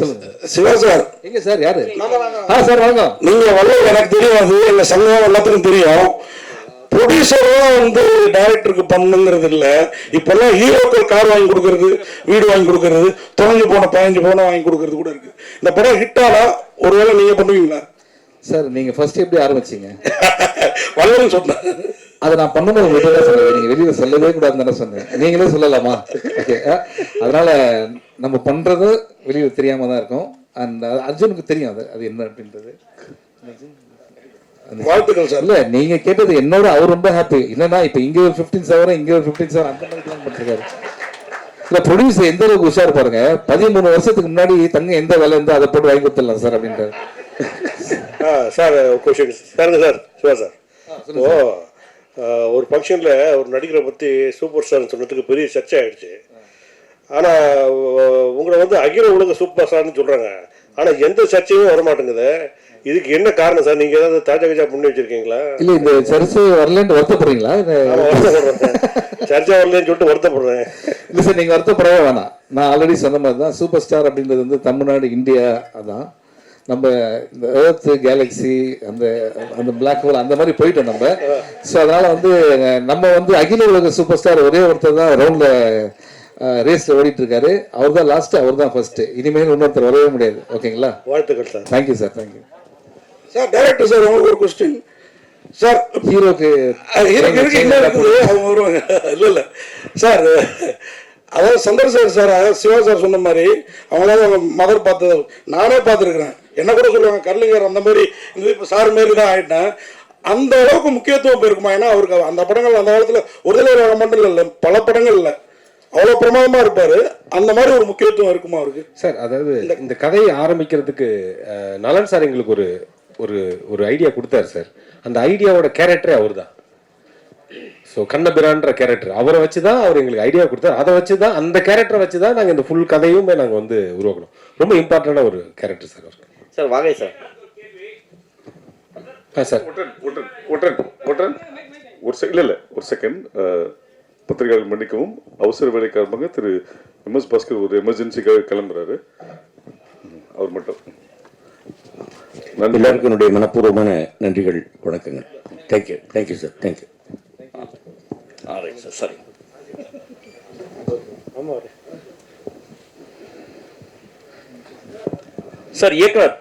சொல்லுங்க சிவா சார். எங்க சார் யாரு? சார் வாங்க. நீங்க எனக்கு தெரியும், அது எங்க சங்கம் எல்லாத்துக்கும் தெரியும். ப்ரொடியூசரும் வந்து டைரக்டருக்கு பண்ணுங்கிறது இல்லை. இப்பெல்லாம் ஹீரோக்கள் கார் வாங்கி கொடுக்கறது, வீடு வாங்கி கொடுக்கறது, தொலைஞ்சு போன 15 பவுனை வாங்கி கொடுக்கறது கூட இருக்கு. இந்த படம் ஹிட் ஆனா ஒருவேளை நீங்க பண்ணுவீங்களா சார்? நீங்க ஃபர்ஸ்ட் எப்படி ஆரம்பிச்சீங்க? வல்லன்னு சொன்னேன். அதை நான் பண்ணும்போது உங்கள்கிட்ட தான் சொன்னேன், நீங்க வெளியில சொல்லவே கூடாதுன்னு தானே சொன்னேன். நீங்களே சொல்லலாமா? ஓகே. அதனால நம்ம பண்றது வெளியில தெரியாம தான் இருக்கும். அண்ட் அர்ஜுனுக்கு தெரியும் அது என்ன அப்படின்றது. வாழ்த்துக்கள் சார். இல்ல நீங்க கேட்டது என்னோட அவர் ரொம்ப ஹாப்பி. என்னன்னா இப்ப இங்க ஒரு 15,000 இங்க ஒரு 15,000 அந்த மாதிரி பிளான் பண்ணிருக்காரு. இல்ல ப்ரொடியூசர் எந்த அளவுக்கு உஷார் பாருங்க. 13 வருஷத்துக்கு முன்னாடி தங்க எந்த வேலை இருந்தா அதை போட்டு வாங்கி கொடுத்துடலாம் சார் அப்படின்றாரு. சார் கொஸ்டின் சாருங்க சார். சிவா சார், ஒரு ஃபங்க்ஷனில் ஒரு நடிகரை பற்றி சூப்பர் ஸ்டார்னு சொன்னதுக்கு பெரிய சர்ச்சை ஆகிடுச்சு. ஆனால் உங்களை வந்து அகில உலக சூப்பர் ஸ்டார்னு சொல்கிறாங்க. ஆனால் எந்த சர்ச்சையும் வரமாட்டேங்குது. இதுக்கு என்ன காரணம் சார்? நீங்கள் ஏதாவது தாஜா பண்ணி வச்சுருக்கீங்களா? இல்லை, இந்த சர்ச்சை வரலன்னு வருத்தப்படுறீங்களா? வருத்தப்படுறேன், சர்ச்சை வரலன்னு சொல்லிட்டு வருத்தப்படுறேன். இல்லை சார், நீங்கள் வருத்தப்படவே வேணாம். நான் ஆல்ரெடி சொன்ன மாதிரி தான் சூப்பர் ஸ்டார் அப்படின்றது வந்து தமிழ்நாடு, இந்தியா, அதான் நம்ம இந்த எர்த்து கேலக்ஸி அந்த அந்த பிளாக் ஹோல் அந்த மாதிரி போயிட்டோம் நம்ம. ஸோ அதனால் வந்து நம்ம வந்து அகில உலக சூப்பர் ஸ்டார் ஒரே ஒருத்தர் தான் ரவுண்டில் ரேஸில் ஓடிட்டு இருக்காரு. அவர் தான் லாஸ்ட்டு, அவர் தான் ஃபர்ஸ்ட்டு. இனிமேல் இன்னொருத்தர் வரவே முடியாது. ஓகேங்களா? வாழ்த்துக்கள் sir. Thank you sir. Thank you sir. Director sir, உங்களுக்கு ஒரு கொஸ்டின் சார். ஹீரோக்கு என்ன இருக்குது அவங்க வருவாங்க. இல்லை சார், அதாவது சந்திரசேகர் சார், சிவா சார் சொன்ன மாதிரி அவங்களால அவங்க மதர் பார்த்தது நானே பார்த்துருக்குறேன். என்ன கூட சொல்லுவாங்க கர்லிங்கர் அந்த மாதிரி. இப்போ சார் மாரி தான் ஆகிட்டேன். அந்த அளவுக்கு முக்கியத்துவம் போயிருக்குமா? ஏன்னா அவருக்கு அந்த படங்கள் அந்த காலத்தில் ஒரு தடவை மட்டும் இல்லை, பல படங்கள் இல்லை, அவ்வளோ பிரமாதமாக இருப்பார். அந்த மாதிரி ஒரு முக்கியத்துவம் இருக்குமா அவருக்கு? சார், அதாவது இந்த கதையை ஆரம்பிக்கிறதுக்கு நலன் சார் எங்களுக்கு ஒரு ஒரு ஒரு ஐடியா கொடுத்தாரு சார். அந்த ஐடியாவோட கேரக்டரே அவர் தான். ஸோ கண்ணபிரான்ற கேரக்டர் அவரை வச்சு தான் அவர் எங்களுக்கு ஐடியா கொடுத்தாரு. அதை வச்சு தான், அந்த கேரக்டரை வச்சு தான் நாங்கள் இந்த ஃபுல் கதையுமே நாங்கள் வந்து உருவாக்கணும். ரொம்ப இம்பார்ட்டண்டான ஒரு கேரக்டர் சார் அவர். சார் வாகை சார். சார் ஒரு செகண்ட் பத்திரிகையாளர் மன்னிக்கவும். அவசர வேலை காரணமாக திரு எம்எஸ் பாஸ்கர் ஒரு எமர்ஜென்சிக்காக கிளம்புறாரு. அவர் மட்டும். எல்லாருக்கும் என்னுடைய மனப்பூர்வமான நன்றிகள், வணக்கங்கள். தேங்க்யூ. Thank you sir. தேங்க்யூ. சரி சார். இயக்குனர்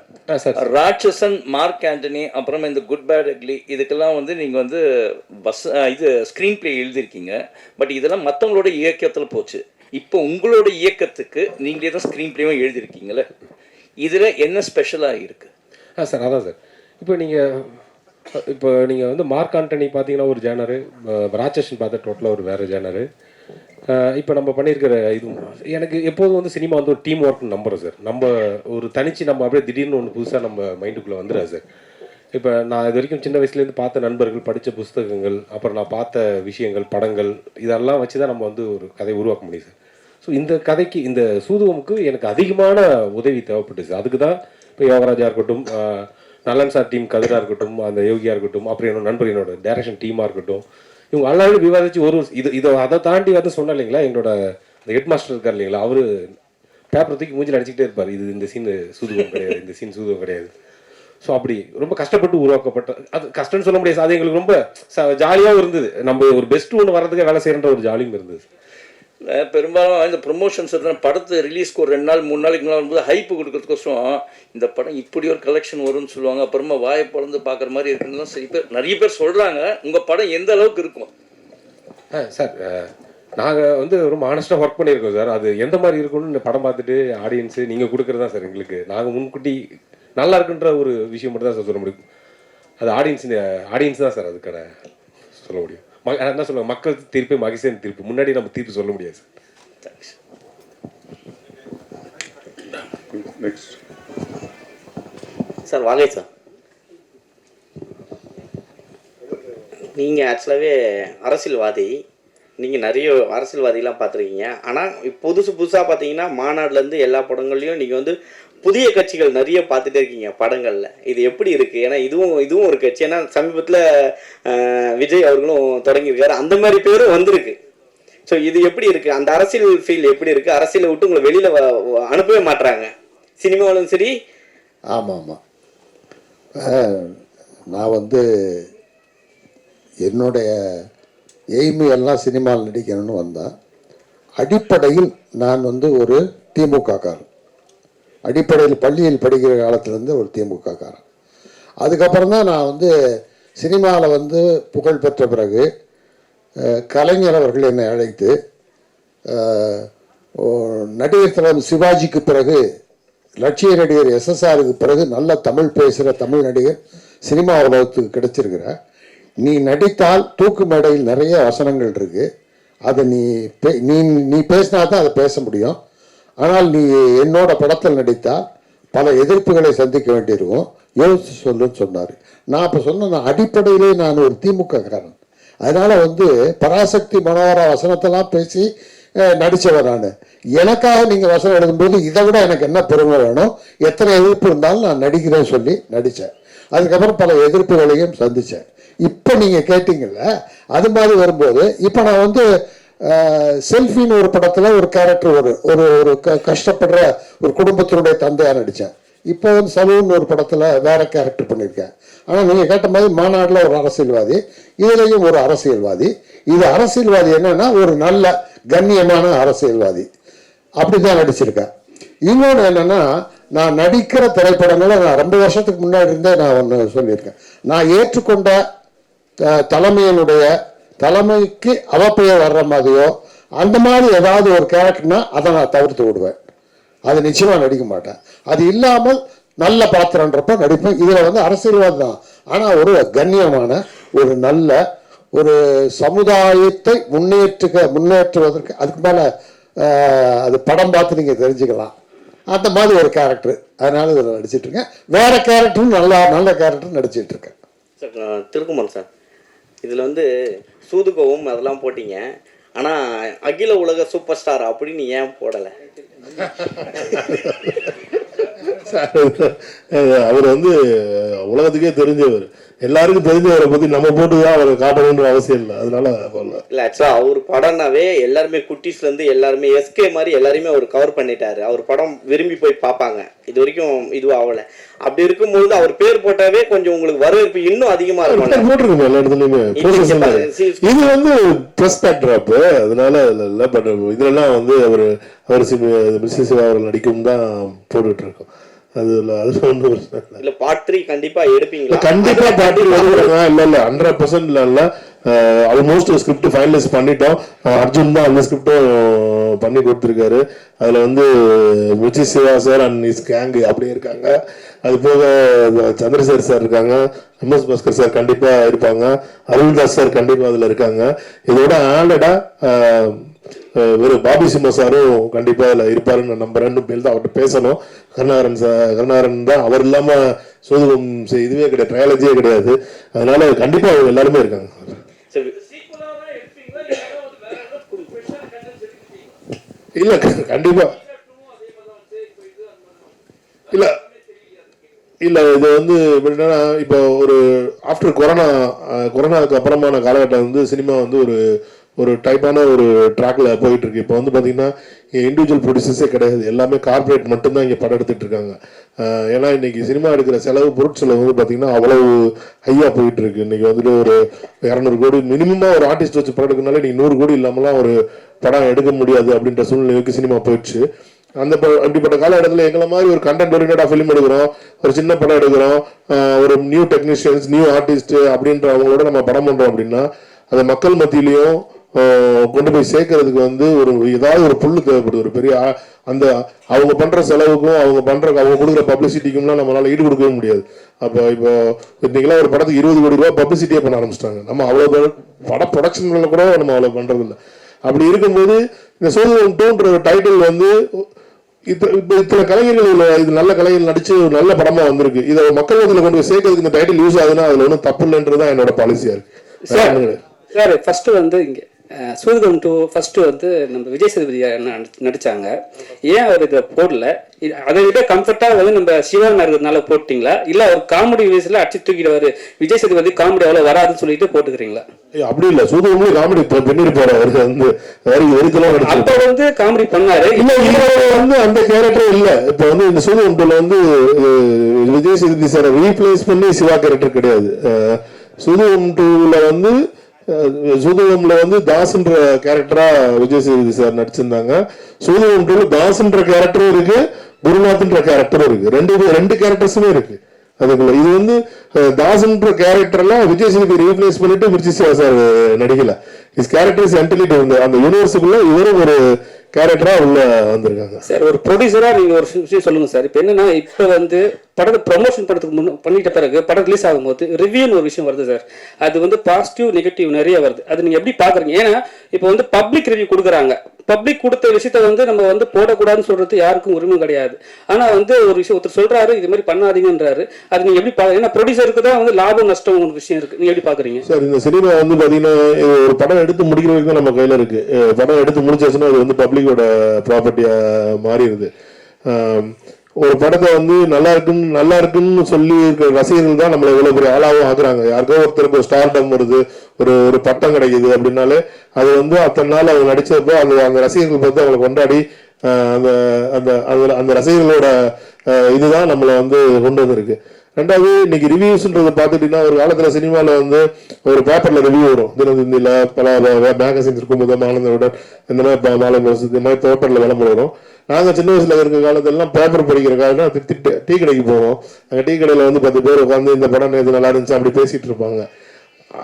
ராட்சசன், மார்க் ஆண்டனி, அப்புறம் இந்த குட் பேட் அக்லி, இதுக்கெல்லாம் வந்து நீங்கள் வந்து இது ஸ்க்ரீன் பிளே எழுதியிருக்கீங்க. பட் இதெல்லாம் மற்றவங்களோட இயக்கத்தில் போச்சு. இப்போ உங்களோட இயக்கத்துக்கு நீங்களே தான் ஸ்க்ரீன் பிளேவும் எழுதியிருக்கீங்களே, இதில் என்ன ஸ்பெஷலாக இருக்குது? சார் அதான் சார், இப்போ நீங்கள் வந்து மார்க் ஆண்டனி பார்த்தீங்கன்னா ஒரு ஜேனரு, ராட்சசன் பார்த்தா டோட்டலாக ஒரு வேறு ஜேனரு. இப்போ நம்ம பண்ணியிருக்கிற இது எனக்கு எப்போதும் வந்து சினிமா வந்து ஒரு டீம் ஒர்க்னு நம்புகிறோம் சார். நம்ம ஒரு தனிச்சு நம்ம அப்படியே திடீர்னு ஒன்று புதுசாக நம்ம மைண்டுக்குள்ளே வந்துடுறா சார். இப்போ நான் இது வரைக்கும் சின்ன வயசுலேருந்து பார்த்த நண்பர்கள், படித்த புஸ்தகங்கள், அப்புறம் நான் பார்த்த விஷயங்கள், படங்கள், இதெல்லாம் வச்சு தான் நம்ம வந்து ஒரு கதையை உருவாக்க முடியும் சார். ஸோ இந்த கதைக்கு, இந்த சூதுவமுக்கு எனக்கு அதிகமான உதவி தேவைப்பட்டுச்சு. அதுக்கு தான் இப்போ யோகராஜா இருக்கட்டும், நலன் சார் டீம் கதிராக இருக்கட்டும், அந்த யோகியா இருக்கட்டும், அப்புறம் என்னோட நண்பர், என்னோட டைரக்ஷன் டீமாக இருக்கட்டும், இவங்க எல்லாரும் விவாதிச்சு ஒரு இதை அதை தாண்டி வந்து சொன்ன இல்லைங்களா, எங்களோட அந்த ஹெட் மாஸ்டர் இருக்கார் இல்லைங்களா, அவர் பேப்பர் தூக்கி மூஞ்சில் அடிச்சுக்கிட்டே இருப்பார். இந்த சீன் சூதுவம் கிடையாது, இந்த சீன் சூதுவம் கிடையாது. ஸோ அப்படி ரொம்ப கஷ்டப்பட்டு உருவாக்கப்பட்ட, அது கஷ்டம்னு சொல்ல முடியாது, அது எங்களுக்கு ரொம்ப ஜாலியாகவும் இருந்தது. நம்ம ஒரு பெஸ்ட் ஒன்று வர்றதுக்கு வேலை செய்கிற ஒரு ஜாலியும் இருந்தது. பெரும்பாலும் இந்த ப்ரொமோஷன்ஸ் படத்தை ரிலீஸ்க்கு ஒரு 2 நாள் 3 நாளைக்கு முன்னாடி வரும்போது ஹைப்பு கொடுக்கறதுக்கோசரம் இந்த படம் இப்படி ஒரு கலெக்ஷன் வரும்னு சொல்லுவாங்க. அப்புறமா வாயை பிளந்து பார்க்குற மாதிரி இருக்குன்னு தான் நிறைய பேர் சொல்கிறாங்க. உங்கள் படம் எந்த அளவுக்கு இருக்கும்? சார், நாங்கள் வந்து ரொம்ப ஆனஸ்ட்டாக ஒர்க் பண்ணியிருக்கோம் சார். அது எந்த மாதிரி இருக்குன்னு படம் பார்த்துட்டு ஆடியன்ஸு நீங்கள் கொடுக்குறது தான் சார் எங்களுக்கு. நாங்கள் முன்கூட்டி நல்லா இருக்குன்ற ஒரு விஷயம் மட்டும் தான் சார் சொல்ல முடியும். அது ஆடியன்ஸ் தான் சார் அதுக்கான சொல்ல முடியும். என்ன சொல்லுவாங்க, மக்கள் தீர்ப்பு மகிழ்ச்சியான தீர்ப்பு, முன்னாடி நம்ம தீர்ப்பு சொல்ல முடியாது சார். வாகை சார், நீங்கள் ஆக்சுவலாகவே அரசியல்வாதி, நீங்கள் நிறைய அரசியல்வாதிகளாம் பார்த்துருக்கீங்க. ஆனால் புதுசாக பார்த்தீங்கன்னா மாநாடுலேருந்து எல்லா படங்கள்லையும் நீங்கள் வந்து புதிய கட்சிகள் நிறைய பார்த்துட்டே இருக்கீங்க படங்களில். இது எப்படி இருக்குது? ஏன்னா இதுவும் ஒரு கட்சி. ஏன்னா சமீபத்தில் விஜய் அவர்களும் தொடங்கியிருக்காரு, அந்த மாதிரி பேரும் வந்திருக்கு. ஸோ இது எப்படி இருக்குது? அந்த அரசியல் ஃபீல் எப்படி இருக்குது? அரசியலை விட்டு உங்களை வெளியில் அனுப்பவே மாட்டுறாங்க. சினிமாவிலும் சரி. ஆமாம் ஆமாம். நான் வந்து என்னுடைய எய்மு எல்லாம் சினிமாவில் நடிக்கணும்னு வந்தேன். அடிப்படையில் நான் வந்து ஒரு திமுககாரன். அடிப்படையில் பள்ளியில் படிக்கிற காலத்துலேருந்து ஒரு திமுககாரன். அதுக்கப்புறம் தான் நான் வந்து சினிமாவில் வந்து புகழ் பெற்ற பிறகு கலைஞர் அவர்கள் என்னை அழைத்து நடிகர் தலைவர் சிவாஜிக்கு பிறகு லட்சிய நடிகர் SSRக்கு பிறகு நல்ல தமிழ் பேசுகிற தமிழ் நடிகர் சினிமா உலகத்துக்கு கிடைச்சிருக்கிற, நீ நடித்தால் தூக்கு மேடையில் நிறைய வசனங்கள் இருக்கு, அதை நீ பேசினா தான் அதை பேச முடியும். ஆனால் நீ என்னோட படத்தில் நடித்தால் பல எதிர்ப்புகளை சந்திக்க வேண்டியிருக்கும், யோசிச்சு சொல்லுன்னு சொன்னார். நான் அப்போ சொன்னேன், நான் அடிப்படையிலே நான் ஒரு திமுககாரன். அதனால வந்து பராசக்தி மனோகரா வசனத்தெல்லாம் பேசி நடித்தவன் நான். எனக்காக நீங்கள் வசனம் எழுதும்போது இதை விட எனக்கு என்ன பெருமை வேணும், எத்தனை எதிர்ப்பு இருந்தாலும் நான் நடிக்கிறேன்னு சொல்லி நடித்தேன். அதுக்கப்புறம் பல எதிர்ப்புகளையும் சந்தித்தேன். இப்போ நீங்கள் கேட்டீங்கல்ல, அது மாதிரி வரும்போது இப்போ நான் வந்து செல்ஃபின்னு ஒரு படத்தில் ஒரு கேரக்டர் ஒரு ஒரு கஷ்டப்படுற ஒரு குடும்பத்தினுடைய தந்தையாக நடித்தேன். இப்போ வந்து சலூன் ஒரு படத்தில் வேற கேரக்டர் பண்ணியிருக்கேன். ஆனால் நீங்கள் கேட்ட மாதிரி மாநாட்டில் ஒரு அரசியல்வாதி, இதுலேயும் ஒரு அரசியல்வாதி. இது அரசியல்வாதி என்னன்னா ஒரு நல்ல கண்ணியமான அரசியல்வாதி, அப்படி தான் நடிச்சிருக்கேன். இன்னொன்று என்னன்னா, நான் நடிக்கிற திரைப்படங்களை நான் 2 வருஷத்துக்கு முன்னாடி இருந்தே நான் ஒன்று சொல்லியிருக்கேன். நான் ஏற்றுக்கொண்ட தலைமையினுடைய தலைமைக்கு அவப்பெயர் வர்ற மாதிரியோ அந்த மாதிரி ஏதாவது ஒரு கேரக்டர்னா அதை நான் தவிர்த்து விடுவேன். அது நிச்சயமாக நடிக்க மாட்டேன். அது இல்லாமல் நல்ல பாத்திரன்றப்ப நடிப்பேன். இதில் வந்து அரசியல்வாதி தான், ஆனால் ஒரு கண்ணியமான ஒரு நல்ல ஒரு சமுதாயத்தை முன்னேற்றுவதற்கு அதுக்கு மேலே அது படம் பார்த்து நீங்கள் தெரிஞ்சுக்கலாம். அந்த மாதிரி ஒரு கேரக்டர், அதனால இதில் நடிச்சிட்டு இருக்கேன். வேற கேரக்டரும் நல்ல கேரக்டர் நடிச்சிட்டு இருக்கேன். சார் திருக்குமன் சார், இதில் வந்து சூதுகவும் அதெல்லாம் போட்டிங்க, ஆனால் அகில உலக சூப்பர் ஸ்டார் அப்படின்னு ஏன் போடலை? அவர் வந்து உலகத்துக்கே தெரிஞ்சவர், எல்லாருக்கும் தெரிஞ்சவரை பத்தி நம்ம போட்டுதான் அவரை காட்டணுன்ற அவசியம் இல்லை, அதனால இல்ல. ஆக்சுவலா அவர் படம்னாவே எல்லாருமே குட்டீஸ்ல இருந்து எல்லாருமே SK மாதிரி எல்லாருமே அவர் கவர் பண்ணிட்டாரு. அவர் படம் விரும்பி போய் பார்ப்பாங்க. இது வரைக்கும் இதுவும் ஆகல. அப்படி இருக்கும்போது அவர் பேர் போட்டாவே கொஞ்சம் உங்களுக்கு வரவேற்பு இன்னும் அதிகமா இருக்கும். போட்டிருக்கோம் எல்லா இடத்துலயுமே. இது வந்து ப்ளஸ் பேக்ட்ராப், அதனால இல்லை. பட் இதுலலாம் வந்து அவர் மிஸ்ஸஸ் சிவா அவர்கள் நடிக்கும் தான் போட்டுட்டு இருக்கோம். அதுல ஒன்றும் இல்ல. பார்ட் 3 கண்டிப்பா எடுப்பீங்களா? கண்டிப்பா பார்ட் 3 எடுக்கிறோம். இல்ல 100% இல்ல. ஆல்மோஸ்ட் ஸ்கிரிப்ட் ஃபைனலைஸ் பண்ணிட்டோம். அர்ஜுன் தான் அந்த ஸ்கிரிப்டும் பண்ணி கொடுத்துருக்காரு. அதுல வந்து Mrs Siva sir and his gang அப்படியே இருக்காங்க. அது போக சந்திரசேகர் சார் இருக்காங்க, MS பாஸ்கர் சார் கண்டிப்பா இருப்பாங்க, அருள்தாஸ் சார் கண்டிப்பா அதுல இருக்காங்க. இதோட ஆண்டடா வெறும் பாபி சிம்மா சாரும் கண்டிப்பா அதுல இருப்பாருன்னு நான் நம்புறேன். தான் அவர்கிட்ட பேசணும். கருணாகரன் தான், அவர் இல்லாம சோதுகம் இதுவே கிடையாது, ட்ரையாலஜியே கிடையாது. அதனால கண்டிப்பா அவங்க எல்லாருமே இருக்காங்க. இல்ல கண்டிப்பா இல்ல. இது வந்து எப்படின்னா, இப்போ ஒரு ஆஃப்டர் கொரோனாவுக்கு அப்புறமான காலகட்டம் வந்து சினிமா வந்து ஒரு டைப்பான ஒரு ட்ராக்ல போயிட்டு இருக்கு. இப்போ வந்து பார்த்தீங்கன்னா இண்டிவிஜுவல் ப்ரொடியூசர்ஸே கிடையாது, எல்லாமே கார்பரேட் மட்டும்தான் இங்கே படம் எடுத்துட்டு இருக்காங்க. ஏன்னா இன்னைக்கு சினிமா எடுக்கிற பொருட்செலவு வந்து பார்த்தீங்கன்னா அவ்வளவு ஹையாக போயிட்டு இருக்கு. இன்னைக்கு வந்துட்டு ஒரு 200 கோடி மினிமமாக ஒரு ஆர்டிஸ்ட் வச்சு படம் எடுக்கனால இன்னைக்கு 100 கோடி இல்லாமலாம் ஒரு படம் எடுக்க முடியாது அப்படின்ற சூழ்நிலைக்கு சினிமா போயிடுச்சு. அப்படிப்பட்ட காலகட்டத்தில் எங்களை மாதிரி ஒரு கண்டென்ட் ஓரியன்டா ஃபிலிம் எடுக்கிறோம், ஒரு சின்ன படம் எடுக்கிறோம், ஒரு நியூ டெக்னீஷியன்ஸ் நியூ ஆர்டிஸ்ட் அப்படின்ற அவங்களோட நம்ம படம் பண்றோம் அப்படின்னா அதை மக்கள் மத்தியிலையும் கொண்டு போய் சேர்க்கறதுக்கு வந்து ஏதாவது ஒரு புல்லு தேவைப்படுது. ஒரு பெரிய அந்த அவங்க பண்ற செலவுக்கும் அவங்க கொடுக்குற பப்ளிசிட்டிக்கும்லாம் நம்மளால ஈடு கொடுக்கவே முடியாது. அப்போ இப்போ இன்னைக்கெல்லாம் ஒரு படத்துக்கு 20 கோடி ரூபாய் பப்ளிசிட்டியே பண்ண ஆரம்பிச்சிட்டாங்க. நம்ம அவ்வளோ பட ப்ரொடக்ஷன்ல கூட நம்ம அவ்வளோ பண்றது இல்லை. அப்படி இருக்கும்போது இந்த சோதனை டைட்டில் வந்து இத்தனை கலைஞர்கள் இது நல்ல கலைஞர்கள் நடிச்சு நல்ல படமா வந்திருக்கு. இதை மக்கள் மத்தியில் கொண்டு போய் சேர்க்கறதுக்கு இந்த டைட்டில் யூஸ் ஆகுதுன்னா அதுல ஒன்றும் தப்பு இல்லைன்றதுதான் என்னோட பாலிசியா இருக்கு. சார் ஃபர்ஸ்ட் வந்து இங்க சூதுகம் 2 ஃபர்ஸ்ட் வந்து நம்ம விஜய் சேதுபதி நடிச்சாங்க. ஏன் அவர் இதை போடல? அதை விட கம்ஃபர்ட்டாக வந்து நம்ம சிவன் இருக்கிறதுனால போட்டிங்களா, இல்லை அவர் காமெடி வயசுல அடிச்சு தூக்கிடுவாரு, விஜய் சேதுபதி காமெடி அவ்வளோ வராதுன்னு சொல்லிட்டு போட்டுக்கிறீங்களா? அப்படி இல்லை, சூதுகம்ல காமெடி பண்ணிருப்பாரு. அவருக்கு வந்து அப்ப வந்து காமெடி பண்ணாரு. வந்து அந்த கேரக்டர் இல்ல. இப்ப வந்து இந்த சூதுகம் 2ல வந்து விஜய் சேதுபதி சார் ரீப்ளேஸ் பண்ணி சிவா கேரக்டர் கிடையாது. சூதுகம் 2ல வந்து சூதுகம்ல வந்து தாஸ்ன்ற கேரக்டரா விஜய் சேதுபதி சார் நடிச்சிருந்தாங்க. சூதுகம் 2ல தாஸ்ன்ற கேரக்டரும் இருக்கு, குருநாத்ன்ற கேரக்டரும் இருக்கு. ரெண்டு கேரக்டர்ஸுமே இருக்கு அதுக்குள்ள. இது வந்து தாஸ்ன்ற கேரக்டர்லாம் விஜய் சேதுபதி ரீப்ளேஸ் பண்ணிட்டு மிர்ச்சி சிவா சார் நடிக்கல. இஸ் கேரக்டர்ஸ் என்டிலிட்டி வந்து அந்த யூனிவர்ஸுக்குள்ள இவரும் ஒரு கேரக்டரா உள்ள வந்திருக்காங்க. சார் ஒரு ப்ரொடியூசரா நீங்க ஒரு விஷயம் சொல்லுங்க சார். இப்போ என்னன்னா, இப்போ வந்து படத்தை ப்ரொமோஷன் படத்துக்கு பண்ணிட்ட பிறகு படம் ரிலீஸ் ஆகும்போது ரிவ்யூன்னு ஒரு விஷயம் வருது சார். அது வந்து பாசிட்டிவ் நெகட்டிவ் நிறைய வருது. அது நீங்க எப்படி பாக்குறீங்க? ஏன்னா இப்போ வந்து பப்ளிக் ரிவ்யூ கொடுக்குறாங்க. பப்ளிக் கொடுத்த விஷயத்த வந்து நம்ம வந்து போடக்கூடாதுன்னு சொல்றது யாருக்கும் உரிமை கிடையாது. ஆனா வந்து ஒரு விஷயம் ஒருத்தர் சொல்றாரு, இது மாதிரி பண்ணாதீங்கன்றாரு. அது நீங்க எப்படி பாக்குறீங்க? ஏன்னா ப்ரொடியூசருக்கு தான் வந்து லாபம் நஷ்டம் ஒரு விஷயம் இருக்கு. நீங்க எப்படி பாக்குறீங்க சார்? இந்த சினிமா வந்து பாத்தீங்கன்னா ஒரு படம் எடுத்து முடிக்கிற வரைக்கும் தான் நம்ம கையில இருக்கு. படம் எடுத்து முடிச்சாச்சுன்னா அது வந்து பப்ளிக்கோட ப்ராப்பர்ட்டியா மாறிடுது. ஒரு படத்தை வந்து நல்லா இருக்குன்னு சொல்லி இருக்கிற ரசிகர்கள் தான் நம்மளை இவ்வளவு பெரிய ஆளாவும் ஆகுறாங்க. யாருக்கோ ஒருத்தருக்கு ஒரு ஸ்டார்டம் வருது, ஒரு பட்டம் கிடைக்குது அப்படின்னாலே அது வந்து அத்தனை நாள் அவங்க நடிச்சப்போ அந்த ரசிகர்கள் பார்த்து அவங்களை கொண்டாடி அந்த ரசிகர்களோட இதுதான் நம்மளை வந்து கொண்டு வந்திருக்கு. ரெண்டாவது, இன்னைக்கு ரிவ்யூஸ்ன்றதை பார்த்துட்டீங்கன்னா ஒரு காலத்துல சினிமாவில் வந்து ஒரு பேப்பர்ல ரிவ்யூ வரும். தினத்தந்தியில பல மேகசின்ஸ் இருக்கும், ஆனந்தவுடன் இந்த மாதிரி மாலை இந்த மாதிரி பேப்பர்ல விளம்பரம் வரும். நாங்கள் சின்ன வயசுல இருக்கிற காலத்திலாம் பேப்பர் படிக்கிற காலம் டீ கடைக்கு போவோம். அங்கே டீ கடையில் வந்து 10 பேர் உட்காந்து இந்த படம் நேற்று நல்லா இருந்துச்சு அப்படி பேசிட்டு இருப்பாங்க.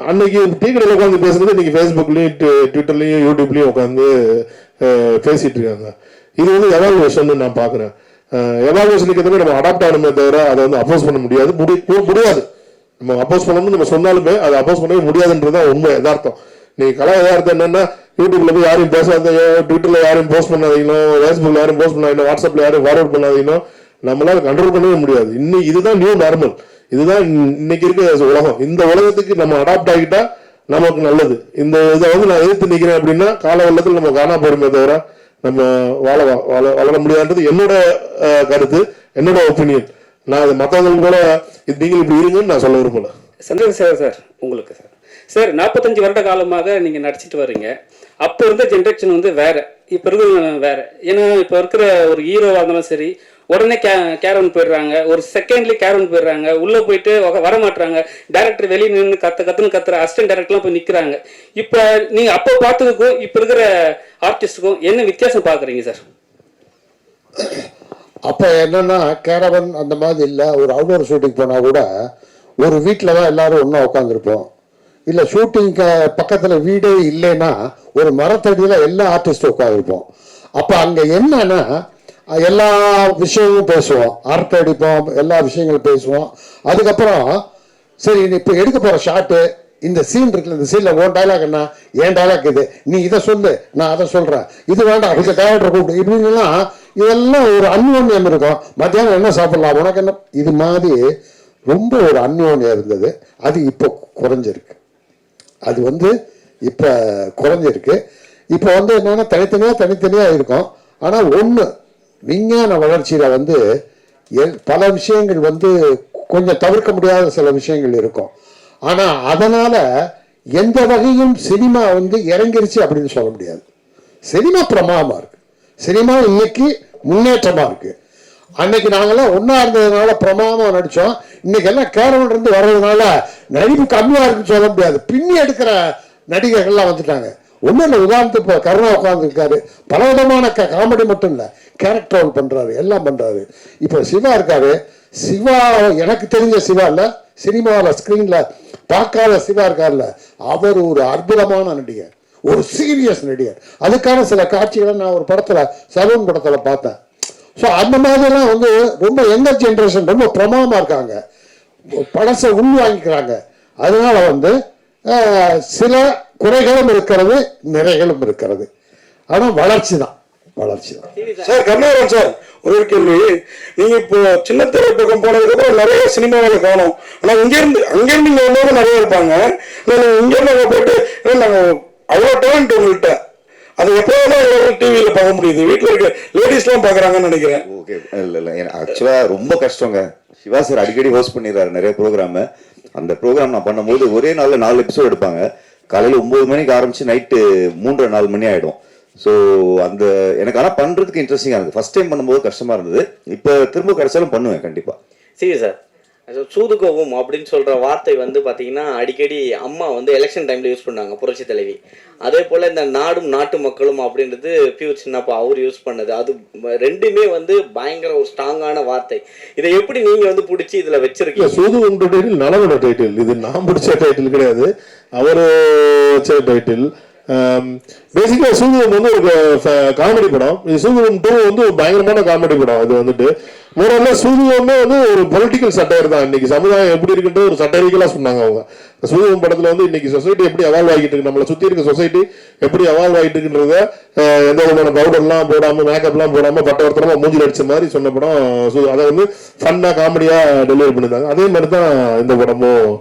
அன்னைக்கு டீ கடையில் உட்காந்து பேசுறது இன்னைக்கு ஃபேஸ்புக்லயும் ட்விட்டர்லயும் யூடியூப்லயும் உட்காந்து பேசிட்டு இருக்காங்க. இது வந்து எவாலுவேஷன் நான் பாக்குறேன். எவாலுவேஷனுக்கு எதுவுமே நம்ம அடாப்ட் ஆகணுமே தவிர அதை வந்து அப்போஸ் பண்ண முடியாது. நம்ம அப்போஸ் பண்ணணும்னு நம்ம சொன்னாலுமே அதை அப்போஸ் பண்ணவே முடியாதுன்றதுதான் உண்மை யதார்த்தம். நீங்க கலா யதார்த்தம் என்னன்னா, யூடியூப்ல போய் யாரையும் பேசாதீங்க, ட்விட்டர்ல யாரையும் போஸ்ட் பண்ணாதீங்களோ, ஃபேஸ்புக்ல யாரும் போஸ்ட் பண்ணாதீங்க, வாட்ஸ்அப்ல யாரும் ஃபார்வர்ட் பண்ணாதீங்களோ, நம்மளால கண்ட்ரோல் பண்ணவே முடியாது. இதுதான் நியூ நார்மல். இதுதான் இன்னைக்கு இருக்க உலகம். இந்த உலகத்துக்கு நம்ம அடாப்ட் ஆகிட்டா நமக்கு நல்லது. இந்த இதை வந்து நான் எதிர்த்து நிற்கிறேன் அப்படின்னா கால வெள்ளத்தில் நம்ம காணா போறோமே தவிர நம்ம வளர முடியாதுன்றது என்னோட கருத்து, என்னோட ஒப்பீனியன். நான் அது மற்றவங்களுக்கு கூட நீங்கள் இப்படி இருங்கன்னு நான் சொல்ல விரும்பல. சந்திரசேகர் சார், உங்களுக்கு சார் 45 வருட காலமாக நீங்க நடிச்சிட்டு வர்றீங்க. அப்போ இருந்த ஜென்ரேஷன் வந்து வேற, இப்போ இருக்கிற வேற. ஏன்னா இப்போ இருக்கிற ஒரு ஹீரோவாக இருந்தாலும் சரி, உடனே கேரவன் போயிடுறாங்க, ஒரு செகண்ட்லி கேரவன் போயிடுறாங்க, உள்ள போயிட்டு வர மாட்டாங்க. டைரக்டர் வெளியே நின்று கத்துன்னு கத்துற அசிஸ்டன்ட் டைரக்டர்லாம் போய் நிற்கிறாங்க. இப்போ நீங்க அப்போ பார்த்ததுக்கும் இப்போ இருக்கிற ஆர்டிஸ்டுக்கும் என்ன வித்தியாசம் பார்க்குறீங்க சார்? அப்போ என்னன்னா கேரவன் அந்த மாதிரி இல்லை. ஒரு அவுட்டோர் ஷூட்டிங் போனால் கூட ஒரு வீட்டில் தான் எல்லாரும் ஒன்றா உட்காந்துருப்போம். இல்லை ஷூட்டிங்க்கு பக்கத்தில் வீடே இல்லைன்னா ஒரு மரத்தடியில் எல்லா ஆர்டிஸ்டும் உட்காந்துருப்போம். அப்போ அங்கே என்னன்னா எல்லா விஷயமும் பேசுவோம், அரட்டை அடிப்போம், எல்லா விஷயங்களும் பேசுவோம். அதுக்கப்புறம் சரி இப்போ எடுக்க போகிற ஷாட்டு, இந்த சீன் இருக்குல்ல, இந்த சீனில் உன் டைலாக் என்ன, என் டைலாக் இது, நீ இதை சொல்லு, நான் அதை சொல்கிறேன், இது வேண்டாம், இந்த டைரக்டரை கூப்பிட்டு இப்படின்லாம் இதெல்லாம் ஒரு அந்யோன்யம் இருக்கும். மத்தியானம் என்ன சாப்பிடலாம், உனக்கு என்ன, இது மாதிரி ரொம்ப ஒரு அந்யோன்யம் இருந்தது. அது இப்போ குறைஞ்சிருக்கு. அது வந்து இப்போ குறைஞ்சிருக்கு. இப்போ வந்து என்னன்னா தனித்தனியாக இருக்கும். ஆனால் ஒன்று, விஞ்ஞான வளர்ச்சியில் வந்து பல விஷயங்கள் வந்து கொஞ்சம் தவிர்க்க முடியாத சில விஷயங்கள் இருக்கும். ஆனால் அதனால் எந்த வகையும் சினிமா வந்து இறங்கிருச்சு அப்படின்னு சொல்ல முடியாது. சினிமா பிரமாதமாக இருக்கு. சினிமா இன்னைக்கு முன்னேற்றமாக இருக்கு. அன்னைக்கு நாங்கள்லாம் ஒன்றா இருந்ததுனால பிரமாதமாக நடித்தோம். இன்னைக்கு எல்லாம் கேரவன் இருந்து வர்றதுனால நடிப்பு கம்மியாக இருக்குன்னு சொல்ல முடியாது. பின்னி எடுக்கிற நடிகர்கள்லாம் வந்துட்டாங்க. ஒன்றும் இல்லை, உதாரணத்துக்கு இப்போ கருணா உட்காந்துருக்காரு, பல விதமான காமெடி மட்டும் இல்லை, கேரக்டர் ரோல் பண்ணுறாரு, எல்லாம் பண்ணுறாரு. இப்போ சிவா இருக்காரு. சிவா எனக்கு தெரிஞ்ச சிவா இல்லை, சினிமாவில் ஸ்க்ரீனில் பார்க்காத சிவா இருக்கார்ல, அவர் ஒரு அற்புதமான நடிகர், ஒரு சீரியஸ் நடிகர். அதுக்கான சில காட்சிகளை நான் ஒரு படத்தில், சலூன் படத்தில் பார்த்தேன். ஸோ அந்த மாதிரிலாம் வந்து ரொம்ப யங்கர் ஜென்ரேஷன் ரொம்ப பிரமாதமாக இருக்காங்க, படத்தை உள்வாங்கிக்கிறாங்க. அதனால வந்து சில குறைகளும் இருக்கிறது, நிறைகளும் இருக்கிறது. ஆனால் வளர்ச்சி தான். சார் கருணாகரன் சார், ஒரு கேள்வி. நீங்க இப்போ சின்ன திரை பக்கம் போனதுக்கப்புறம் நிறைய சினிமாவில் காணும். ஆனால் அங்கேருந்து இங்கே வந்தவங்க நிறைய இருப்பாங்க. இங்கேருந்து அங்கே போயிட்டு நாங்கள் அவ்வளோ டேலண்ட் உங்கள்கிட்ட. அது எப்போ வேணாலும் டிவியில் பார்க்க முடியுது. வீட்டில் இருக்க லேடிஸ்லாம் பார்க்குறாங்கன்னு நினைக்கிறேன். ஓகே, இல்லை ஆக்சுவலாக ரொம்ப கஷ்டங்க. சிவா சார் அடிக்கடி ஹோஸ்ட் பண்ணிடுறாரு நிறைய ப்ரோக்ராமு. அந்த ப்ரோக்ராம் நான் பண்ணும்போது ஒரே நாளில் 4 எபிசோட் எடுப்பாங்க. காலையில் 9 மணிக்கு ஆரம்பித்து நைட்டு 3-4 மணி ஆகிடும். ஸோ அந்த எனக்கு ஆனால் பண்ணுறதுக்கு இன்ட்ரெஸ்டிங்காக இருந்தது. ஃபஸ்ட் டைம் பண்ணும்போது கஷ்டமாக இருந்தது. இப்போ திரும்ப கிடைச்சாலும் பண்ணுவேன் கண்டிப்பாக. சரி சார், சூதுகோவும் அப்படின்னு சொல்கிற வார்த்தை வந்து பார்த்தீங்கன்னா அடிக்கடி அம்மா வந்து எலெக்ஷன் டைமில் யூஸ் பண்ணாங்க, புரட்சி தலைவி. அதே போல் இந்த நாடும் நாட்டு மக்களும் அப்படின்றது பியூ சின்னப்பா அவர் யூஸ் பண்ணது. அது ரெண்டுமே வந்து பயங்கர ஒரு ஸ்ட்ராங்கான வார்த்தை. இதை எப்படி நீங்கள் வந்து பிடிச்சி இதில் வச்சிருக்கீங்க? சூதுகம் டைட்டில் நலவோட டைட்டில், இது நான் பிடிச்ச டைட்டில் கிடையாது, அவர் வச்ச டைட்டில். பேசிக்காக சூதுகம் வந்து ஒரு காமெடி படம். இது சூதுகம் 2 வந்து ஒரு பயங்கரமான காமெடி படம். அது வந்துட்டு முதல்ல சூதுகமே வந்து ஒரு பொலிட்டிக்கல் சட்டையர் தான். இன்னைக்கு சமுதாயம் எப்படி இருக்குன்ற ஒரு சட்டரிக்கலாக சொன்னாங்க அவங்க. சூதுகம் படத்தில் வந்து இன்னைக்கு சொசைட்டி எப்படி அவால்வ் ஆகிட்டு இருக்கு, நம்மளை சுற்றி இருக்க சொசைட்டி எப்படி அவால்வ் ஆகிட்டு இருக்குன்றத எந்த விதமான பவுடர்லாம் போடாமல் மேக்கப்லாம் போடாமல் பட்டவர்த்தனமாக மூஞ்சில் அடிச்ச மாதிரி சொன்ன படம். அதை வந்து ஃபன்னாக காமெடியாக டெலிவரி பண்ணியிருந்தாங்க. அதே மாதிரி தான் இந்த படமும்.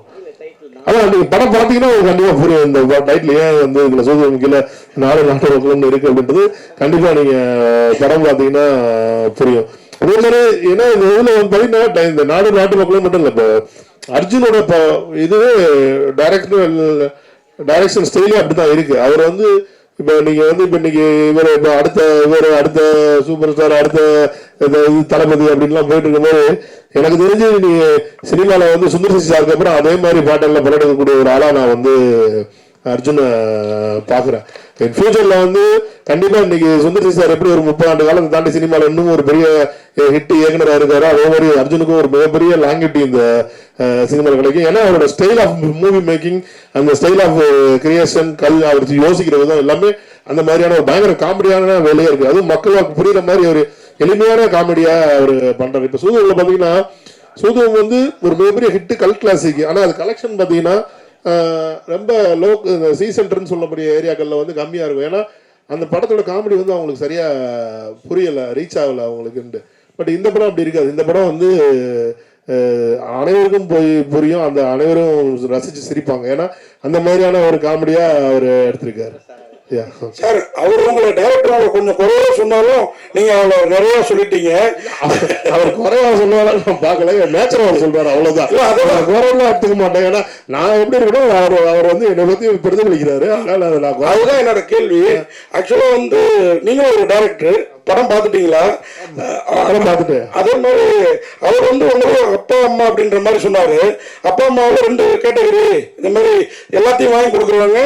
அதான் நீங்க படம் பார்த்தீங்கன்னா கண்டிப்பா புரியும் இந்த டைட்டில் ஏன் வந்து இதுல சூதுகம் கீழே நாடு நாட்டு மக்கள்னு இருக்கு அப்படின்றது. கண்டிப்பா நீங்க படம் பார்த்தீங்கன்னா புரியும். அதே மாதிரி ஏன்னா இந்த இதுல வந்து பாத்தீங்கன்னா இந்த நாடு நாட்டு மக்களும் மட்டும் இல்லை, இப்போ அர்ஜுனோட இதுவே டைரக்ஷன் ஸ்டைலே அப்படிதான் இருக்கு. அவர் வந்து இப்போ நீங்க வந்து இப்போ இன்னைக்கு இவர் அடுத்த சூப்பர் ஸ்டார் அடுத்த தளபதி அப்படின்லாம் போயிட்டு இருக்கும்போது எனக்கு தெரிஞ்சு நீங்க சினிமாவில் வந்து சுந்தர் சி சாருக்கு அப்புறம் அதே மாதிரி பாட்டெல்லாம் படம் ஒரு ஆளா நான் வந்து அர்ஜுனை பார்க்குறேன். என் ஃபியூச்சர்ல வந்து கண்டிப்பா இன்னைக்கு சுந்தர் சி சார் எப்படி ஒரு 30 ஆண்டு காலத்தை தாண்டி சினிமாவில் இன்னும் ஒரு பெரிய ஹிட் இயக்குனராக இருக்காரு, அதே மாதிரி அர்ஜுனுக்கும் ஒரு மிகப்பெரிய லாங்கிட்டி இந்த சினிமாவில் கிடைக்கும். ஏன்னா அவரோட ஸ்டைல் ஆஃப் மூவி மேக்கிங், அந்த ஸ்டைல் ஆஃப் கிரியேஷன், அவர் யோசிக்கிற விதம் எல்லாமே அந்த மாதிரியான ஒரு பயங்கர காமெடியான வேலையா இருக்கு. அதுவும் மக்களுக்கு புரியுற மாதிரி ஒரு எளிமையான காமெடியா அவர் பண்றாரு. இப்போ சூதுகம்ல பாத்தீங்கன்னா சூதுகம் வந்து ஒரு மிகப்பெரிய ஹிட் கல் கிளாசிக். ஆனா அது கலெக்ஷன் பாத்தீங்கன்னா ரொம்ப சி சென்டர்னு சொல்லக்கூடிய ஏரியாக்கள்ல வந்து கம்மியா இருக்கும். ஏன்னா அந்த படத்தோட காமெடி வந்து அவங்களுக்கு சரியா புரியல, ரீச் ஆகல அவங்களுக்கு. பட் இந்த படம் அப்படி இருக்காது. இந்த படம் வந்து அனைவருக்கும் போய் புரியும், அந்த அனைவரும் ரசிச்சு சிரிப்பாங்க. ஏன்னா அந்த மாதிரியான ஒரு காமெடியா அவர் எடுத்திருக்காரு. சார் அவர் உங்களை டைரக்டர் கொஞ்சம் குறைவா சொன்னாலும் நீங்க அவ்வளோ நிறைய சொல்லிட்டீங்க. அவர் குறைவா சொன்னாலும் நான் பார்க்கல, நேச்சுரல் அவர் சொல்றாரு, அவ்வளவுதான். அதெல்லாம் குறைவா எடுத்துக்க மாட்டேன். ஏன்னா நான் எப்படி இருக்கணும் அவர் வந்து என்னை பத்தி பிரதிபலிக்கிறாரு. அதனால அதுதான் என்னோட கேள்வி. ஆக்சுவலா வந்து நீங்க ஒரு டைரக்டர், படம் பார்த்துட்டீங்களா? படம் பார்த்துட்டேன். அதே மாதிரி அவர் வந்து உங்களோட அப்பா அம்மா அப்படின்ற மாதிரி சொன்னாரு. அப்பா அம்மாவில் 2 கேட்டகரி, இந்த மாதிரி எல்லாத்தையும் வாங்கி கொடுக்குறவங்க,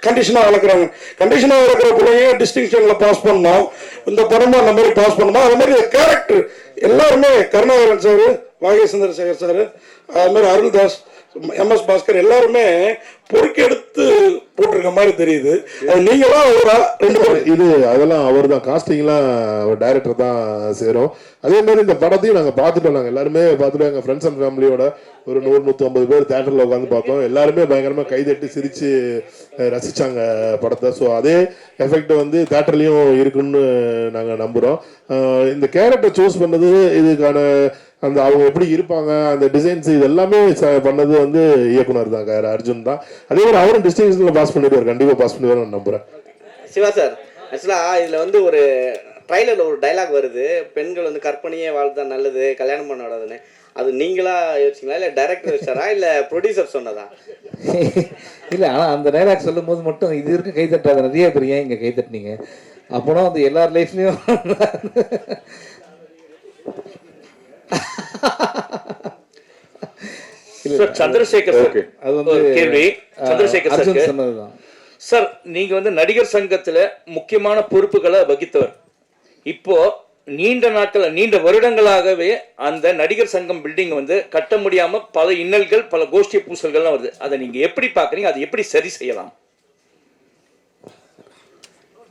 கண்டிஷனாக வளர்க்குறாங்க. கண்டிஷனாக வளர்க்குற பிள்ளைங்க டிஸ்டிங்ஷனில் பாஸ் பண்ணோம், இந்த படமும் அந்த மாதிரி பாஸ் பண்ணணும். அது மாதிரி கேரக்டர் எல்லாருமே, கருணாகரன் சார், வாகை சந்திரசேகர் சார், அது மாதிரி அருள்தாஸ், MS பாஸ்கர் எல்லாருமே பொறுக்கெடுத்து போட்டிருக்க மாதிரி தெரியுது. நீங்களா ஒரு 2 பேர் இது அதெல்லாம் அவர் தான் காஸ்டிங்லாம் டைரக்டர் தான் சேரும். அதே மாதிரி இந்த படத்தையும் நாங்கள் பார்த்துட்டோம். நாங்கள் எல்லாருமே பார்த்துட்டோம். எங்கள் ஃப்ரெண்ட்ஸ் அண்ட் ஃபேமிலியோட ஒரு 100-150 பேர் தேட்டரில் உட்காந்து பார்த்தோம். எல்லாருமே பயங்கரமாக கைதட்டி சிரித்து ரசித்தாங்க படத்தை. ஸோ அதே எஃபெக்ட் வந்து தேட்டர்லேயும் இருக்குன்னு நாங்கள் நம்புகிறோம். இந்த கேரக்டர் சூஸ் பண்ணது, இதுக்கான அந்த அவங்க எப்படி இருப்பாங்க, அந்த டிசைன்ஸ், இது எல்லாமே பண்ணது வந்து இயக்குனர் தான், அர்ஜுன் தான். அதே மாதிரி அவரும் டிஸ்டிங்ஷனில் பாஸ் பண்ணிடுவார், கண்டிப்பாக பாஸ் பண்ணிடுவார் நான் நம்புகிறேன். சிவா சார், ஆக்சுவலாக இதில் வந்து ஒரு ட்ரைலரில் ஒரு டைலாக் வருது, பெண்கள் வந்து கற்பனையே வாழ்த்தா நல்லது, கல்யாணம் பண்ணாதுன்னு. அது நீங்களா யோசிச்சிங்களா, இல்லை டைரக்டர் யோசிச்சாரா, இல்லை ப்ரொடியூசர் சொன்னதா? இல்லை, ஆனால் அந்த டைலாக் சொல்லும் போது மட்டும் இது இருக்க கை தட்டாத நிறைய பேர் ஏன் இங்கே கை தட்டினீங்க அப்போனா வந்து எல்லார் லைஃப்லையும் சந்திரசேகர் சார், அது வந்து கேள்வி சந்திரசேகர் சார் சொன்னதுதான். சார், நீங்க வந்து நடிகர் சங்கத்துல முக்கியமான பொறுப்புகளை வகித்தவர். இப்போ நீண்ட வருடங்களாகவே அந்த நடிகர் சங்கம் பில்டிங் வந்து கட்ட முடியாம பல இன்னல்கள், பல கோஷ்டி பூசல்கள்லாம் வருது. அதை நீங்க எப்படி பாக்குறீங்க? அதை எப்படி சரி செய்யலாம்?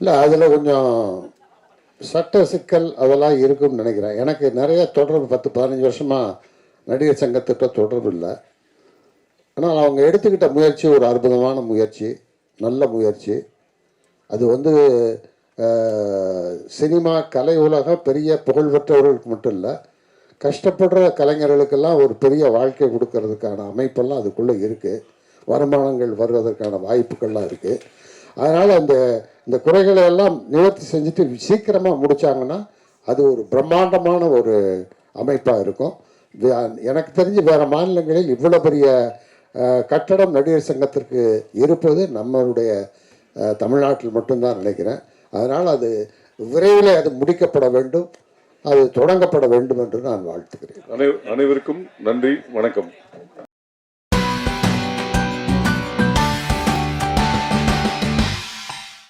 இல்லை, அதில் கொஞ்சம் சட்ட சிக்கல் அதெல்லாம் இருக்குன்னு நினைக்கிறேன். எனக்கு நிறைய தொடர்பு 10-15 வருஷமாக நடிகர் சங்கத்திட்ட தொடர்பு இல்லை. ஆனால் அவங்க எடுத்துக்கிட்ட முயற்சி ஒரு அற்புதமான முயற்சி, நல்ல முயற்சி. அது வந்து சினிமா கலை உலகம் பெரிய புகழ்பெற்றவர்களுக்கு மட்டும் இல்லை, கஷ்டப்படுற கலைஞர்களுக்கெல்லாம் ஒரு பெரிய வாழ்க்கை கொடுக்கறதுக்கான அமைப்பெல்லாம் அதுக்குள்ளே இருக்குது. வருமானங்கள் வருவதற்கான வாய்ப்புகள்லாம் இருக்குது. அதனால் இந்த குறைகளை எல்லாம் நிவர்த்தி செஞ்சுட்டு சீக்கிரமாக முடித்தாங்கன்னா அது ஒரு பிரம்மாண்டமான ஒரு அமைப்பாக இருக்கும். எனக்கு தெரிஞ்சு வேறு மாநிலங்களில் இவ்வளோ பெரிய கட்டடம் நடிகர் சங்கத்திற்கு இருப்பது நம்மளுடைய தமிழ்நாட்டில் மட்டும்தான் நினைக்கிறேன். அதனால் அது விரைவில் அது முடிக்கப்பட வேண்டும், அது தொடங்கப்பட வேண்டும் என்று நான் வாழ்த்துகிறேன். அனைவருக்கும் நன்றி, வணக்கம்.